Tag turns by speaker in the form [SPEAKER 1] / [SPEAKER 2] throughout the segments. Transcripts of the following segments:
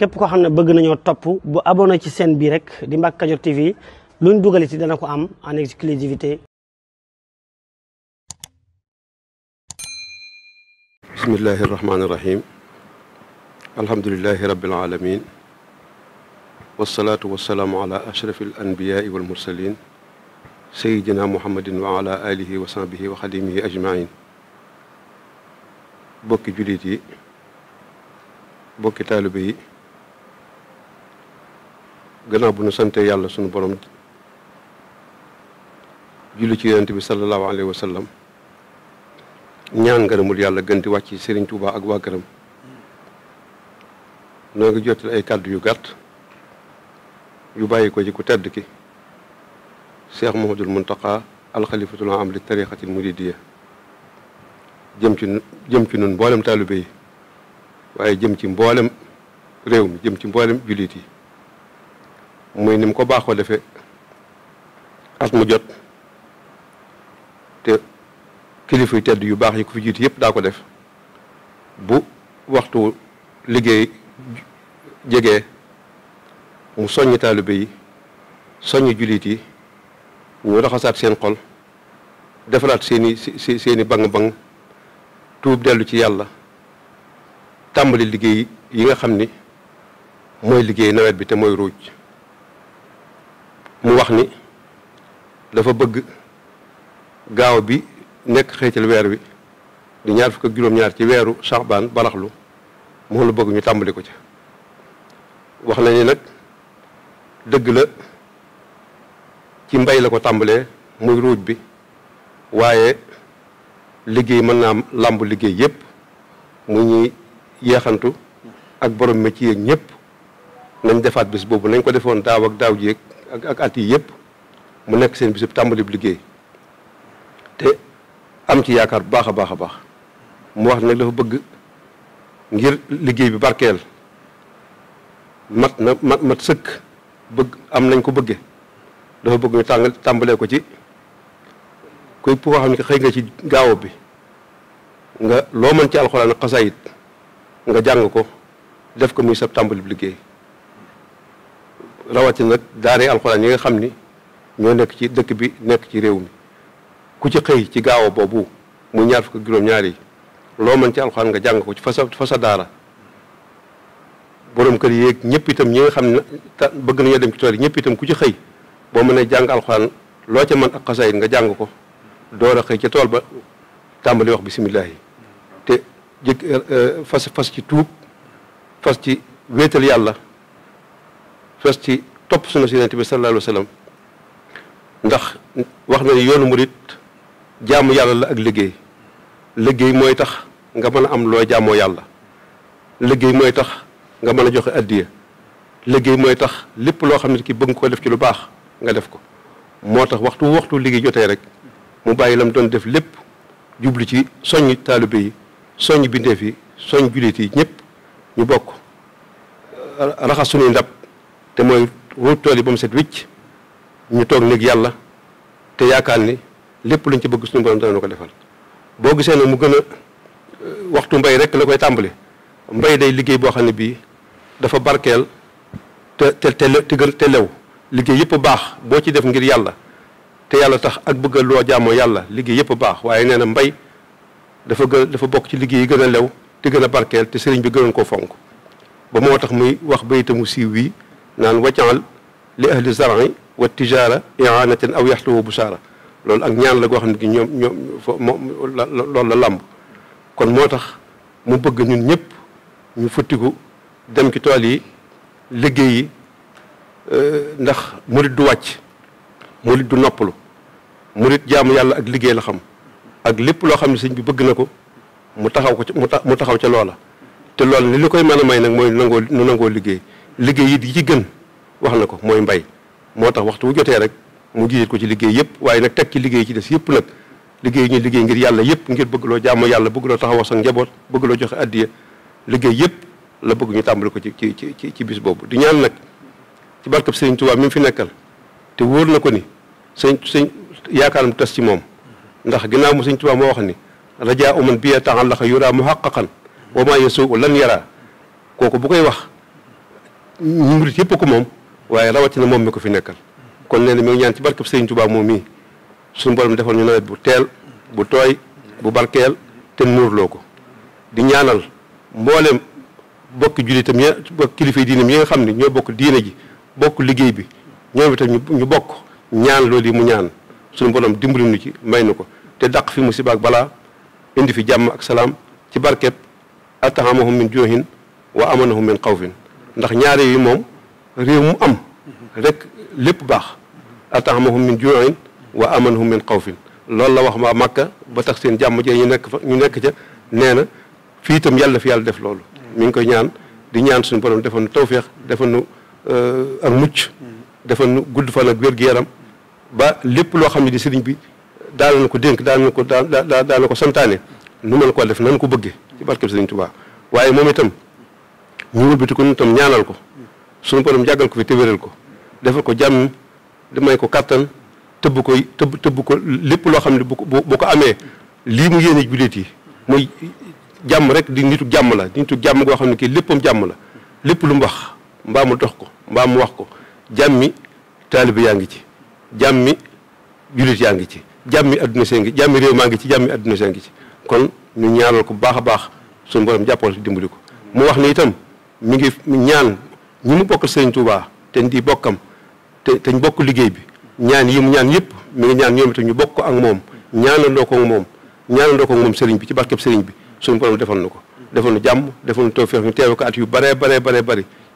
[SPEAKER 1] képp koo xam ne bëgg nañoo topp bu abonné ci chaîne bi rek di Mbacke Kadior TV luñ dugal ci dana ko am en exclusivité.
[SPEAKER 2] bismillahi irrahmani irrahim alhamdulilahi rabbil alamin wasalaatu wasalaamu ala ashrafi al anbiyaai wal mursalin sayidina muhammadin wa ala alihi wa sahbihi wa xadimihi ajmain bokki jullit yi bokki taalibe yi gannaaw bu nu sante yàlla sunu borom julli ci yonent bi sallallahu alayhi wa sallam ñaan ngërëmul yàlla gën di wàcc ci Serigne Touba ak waa këram noo ngi jottali ay kàddu yu gàtt yu bàyyi ko ci ku tedd ki Cheikh Mouhamadoul Mountakha alxalifatul am li tariqatil muridiyya jëm ci nun mboolem taalibe yi waaye jëm ci mboolem réew mi jëm ci mboolem jullit yi muy ni mu ko baaxoo defee at mu jot te kilifa yu tedd yu baax yi ko fi jiitu yëpp daa ko def bu waxtu liggéey jegee mu soññi taalibe yi soññi jullit yi ñu raxasaat seen xol defaraat seeni bang-bang tuub dellu ci yàlla tàmbali liggéey yi nga xam ni mooy liggéey nawet bi te mooy ruuj mu wax ni dafa bëgg gaaw bi nekk xëytal weer wi di ñaar fukk ak juróom-ñaar ci weeru Saxbaan baraxlu moo la bëgg ñu tàmbali ko ca wax na ni nag dëgg la ci mbay la ko tàmbalee muy ruuj bi waaye liggéey mën naa làmb liggéey yépp mu ñuy yeexantu ak borom métier ñëpp nañ defaat bis boobu nañ ko defoon daaw ak daaw jéeg ak at yi yëpp mu nekk seen bisub tàmbali bu liggéey te am ci yaakaar bu baax a baax a baax mu wax nag dafa bëgg ngir liggéey bi barkeel mat sëkk bëgg am nañ ko bëgge dafa bëgg ñu tàmbalee ko ci kuy koo xam ne xëy nga ci gaaw bi nga loo mën ci alxuraan ak xasaayit nga jàng ko def ko muy sa tàmbali bu liggéey rawati nag daaree alxuraan yi nga xam ni ñoo nekk ci dëkk bi nekk ci réew mi ku ci xëy ci gaaw boobu mu ñaar fukk ak juróom-ñaar yi loo mën ci alxuraan nga jàng ko ci fa sa daara borom kër yéeg ñëpp itam ñi nga xam ne bëgg nañoo dem ci tool yi ñëpp itam ku ci xëy boo mënee jàng alxuraan loo ca mën ak xasaayit nga jàng ko door a xëy ca tool ba tàmbali wax bisimilah yi te fas ci tuub fas ci wéetal yàlla fas ci topp sunna si Yonent bi sallallahu alayhi wa sallam ndax wax na ni yoonu murit jaamu yàlla la ak liggéey mooy tax nga mën a am loo jaamoo yàlla liggéey mooy tax nga mën a joxe addiya liggéey mooy tax lépp loo xam ne ki bëgg ko def ci lu baax nga def ko moo tax waxtu liggéey jotee rek mu bàyyi lam doon def lépp jublu ci soññ taalibe yi soññ bindeef yi soññ jullit yi ñëpp ñu bokk raxas suñuy ndab te mooy ruuj tool yi ba mu set wicc ñu toog néeg yàlla te yaakaar ni lépp luñ ci bëgg suñu borom dana ko defal boo gisee nag mu gën a waxtu mbay rek la koy tàmbali mbay day liggéey boo xam ne bii dafa barkeel te lew liggéey yëpp baax boo ci def ngir yàlla te yàlla tax ak bëgg loo jaamoo yàlla liggéey yëpp baax waaye nee na mbay dafa bokk ci liggéey yi gën a lew te gën a barkeel te sëriñ bi gënoon koo fonk ba moo tax muy wax baytamu siiw wi naan waccaal li ahli zar'i wa tijaara i'anatan aw yaxluwu busaara loolu ak ñaan la goo xam ne gi loolu la làmb kon moo tax mu bëgg ñun ñëpp ñu futtiku dem ci tool yi liggéey yi ndax murit du wàcc murit du noppalu murit jaamu yàlla ak liggéey la xam ak lépp loo xam ne sëñ bi bëgg na ko mu taxaw ca loola te loolu li koy mën a may nag mooy nangoo liggéey yi ci gën wax na ko mooy mbay moo tax waxtu wu jotee rek mu jiit ko ci liggéey yëpp waaye nag teg ci liggéey ci des yëpp nag liggéey ñuy liggéey ngir yàlla yëpp ngir bëgg loo jaamu yàlla bëgg loo taxawoo sa njaboot bëgg loo joxe addiya liggéey yëpp la bëgg ñu tàmbali ko ci bis boobu di ñaan nag ci barkab sëriñ Tuubaa mi mu fi nekkal te wóor na ko ni sëñ yaakaaram tas ci moom ndax ginnaaw mu sëriñ Tuubaa moo wax ni rajaa uman bi ta'allaqa yura muhaqqaqan wa ma yasuu lan yara kooku bu koy wax ñu murit yëpp ko moom waaye rawatina moom mi ko fi nekkal kon nee na mi ngi ñaan ci barkeb Sëriñ Tuubaa moom mii suñu borom defal ñu nawet bu teel bu tooy bu barkeel te muurloo ko di ñaanal mboolem bokki jullitam ya bokk kilifa diine yi nga xam ne ñoo bokk diine ji bokk liggéey bi ñoom itam ñu bokk ñaan loolu yi mu ñaan suñu borom dimbali nu ci may nu ko te dàq fi musiba ak balaa indi fi jàmm ak salaam ci barkeb atahamahum min juuhin wa amanahum min xawfin ndax ñaare yi moom réew mu am rek lépp baax atahamahum min juuhin wa amanahum min xawfin loolu la wax ma Makka ba tax seen jàmm jee ñu nekk ca nee na fii itam yàlla fi yàlla def loolu mi ngi koy ñaan di ñaan suñu borom defal nu tawféex defal nu ak mucc defal nu gudd fan ak wér-gu-yaram ba lépp loo xam ne di sëriñ bi daal na ko dénk daal na ko santaane nu mën koo def nan ko bëggee ci barkeb Sëriñ Tuubaa waaye moom itam ñu wëlbati ko nu itam ñaanal ko suñu borom jàggal ko fi te wéral ko defal ko jàmm di may ko kàttan tëbb ko lépp loo xam ne bu ko amee lii mu yéene jullit yi muy jàmm rek di nitu jàmm la nitu jàmm goo xam ne kii léppam jàmm la lépp lu mu wax mbaa mu dox ko mbaa mu wax ko jàmmi taalibe yaa ngi ci jàmmi jullit yaa ngi ci jàmmi adduna see ngi jàmmi réew maa ngi ci jàmmi adduna see ngi ci kon ñu ñaanal ko bu baax a baax suñu borom jàppal dimbali ko mu wax ni itam mi ngi ñaan ñi mu bokkal Sëriñ Tuubaa te di bokkam te ñu bokk liggéey bi ñaan yi mu ñaan yëpp mi ngi ñaan ñoom itam ñu bokk ko ak moom ñaanandoo ko ak moom sëriñ bi ci barkeb sëriñ bi suñu borom defal na ko defal nu jàmm defal nu tawfeex ñu teewe ko at yu bare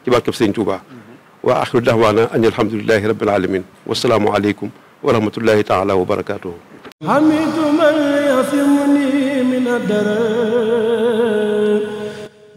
[SPEAKER 2] ci barkeb Sëriñ Tuubaa wa axiru da'waana an alhamdulillahi rabbil alamin wasalaamu aleykum wa rahmatullahi taala wa barakatuhu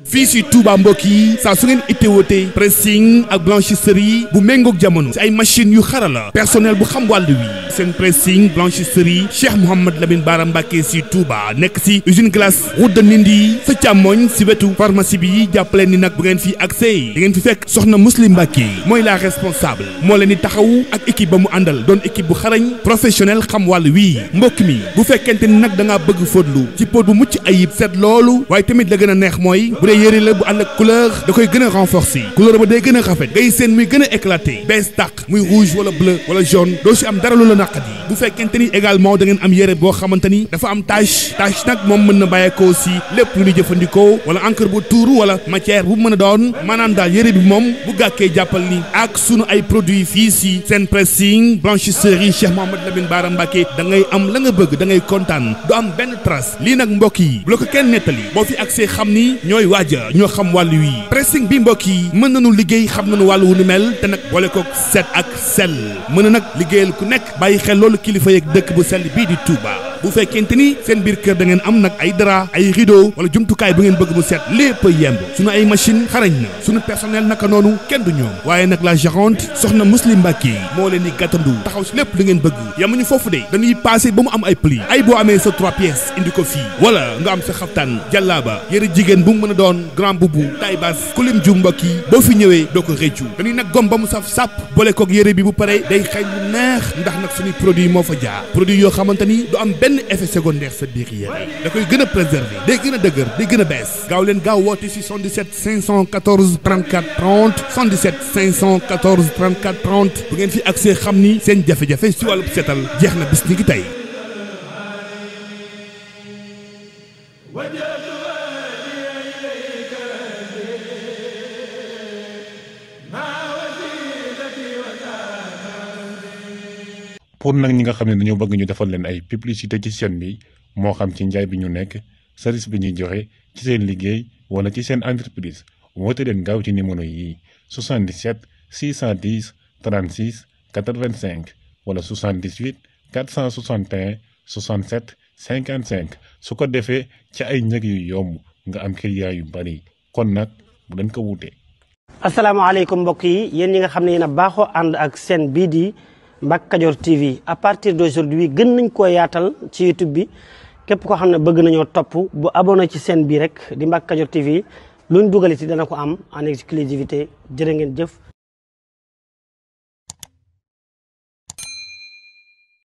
[SPEAKER 3] fii si Touba mbokk yi saa su ngeen itteewatee pressing ak blanchisserie bu méngoog jamono si ay machines yu xarala personnel bu xam wàll wi seen pressing blanchisserie Cheikh Mouhamad Lamine Bara Mbacké si Touba nekk si usine glace route de Ndindi sa càmmoñ si wetu pharmacie bi jàppaleen ni nag bu ngeen fi accès da ngeen fi fekk soxna Muslim Mbacké mooy la responsable moo leen di taxaw ak équipe ba mu àndal doon équipe bu xarañ professionnel xam wàll wi mbokk mi bu fekkente ni nag da ngaa bëgg fóotlu ci pot bu mucc ayib seet loolu waaye tamit la gën a neex mooy yére la bu ànd ak couleur da koy gën a renforcer couleur ba day gën a rafet ngay seen muy gën a éclaté bees tàq muy rouge wala bleu wala jaune doo si am dara lu la naqadi bu fekkente ni également da ngeen am yére boo xamante ni dafa am tache nag moom mën na bàyyeekoo si lépp lu ñu jëfandikoo wala encre bu tuuru wala matière bu mën a doon maanaam daal yére bi moom bu gàkkee jàppal ni ak sunu ay produits fii si seen pressing blanchisserie Cheikh Mouhamad Lamine Bara Mbacké da ngay am la nga bëgg da ngay kontaan du am benn trace lii nag mbokk yi bu la ko kenn nettali boo fi accès xam ni ñooy ñoo xam wàllu wi pressing bi mbokk yi mën nañu liggéey xam nañu wàllu wu ni mel te nag boole ko set ak sell mën na nag liggéeyal ku nekk bàyyi xel loolu kilifa yeeg dëkk bu sell bii di Touba bu fekkente ni seen biir kër da ngeen am nag ay drap ay rideau wala jumtukaay bu ngeen bëgg mu set lépp a yemb sunu ay machine xarañ na sunu personnel naka noonu kenn du ñoom waaye nag la gérante soxna Muslim Mbacké moo leen di gàttandu taxaw si lépp lu ngeen bëgg yamuñu foofu de dañuy passé ba mu am ay pli ay boo amee sa 3 pièces indi ko fii wala nga am sa xaftaan jàllaaba yëre jigéen bu mu mën a doon grand boubou taille basse kulim ju mbokk yi boo fi ñëwee doo ko réccu dañuy nag gom ba mu saf sàpp boole koog yëre bi bu pare day xeeñ lu neex ndax nag suñuy produit moo fa jaar produit yoo xamante ni du am benn effet secondaire sa biir yére da koy gën a préserver day gën a dëgër day gën a bees gaaw leen gaaw woote si 77 514 34 30 77 514 34 30 bu ngeen fi accès xam ni seen jafe-jafe si wàllu setal jeex na bis ni ki tey
[SPEAKER 4] pour nag ñi nga xam ne dañoo bëgg ñu defal leen ay publicité ci chaîne bi moo xam ci njaay bi ñu nekk service bi ñuy joxe ci seen liggéey wala ci seen entreprise woote leen gaaw ci numéro yi 77 610 36 85 wala 78 461 67 55 su ko defee ci ay njëg yu yomb nga am client yu bari kon nag bu dañ ko wuute.
[SPEAKER 1] asalaamaaleykum mbokk yi yéen ñi nga xam ne yéen a baaxoo ànd ak seen bii di Mbacke Kadior TV à partir d'aujourd'hui gën nañ koo yaatal ci YouTube bi képp koo xam ne bëgg nañoo topp bu abonné ci seen bii rek di Mbacke Kadior TV luñ dugal ci dana ko am en exclusivité jërë ngeen jëf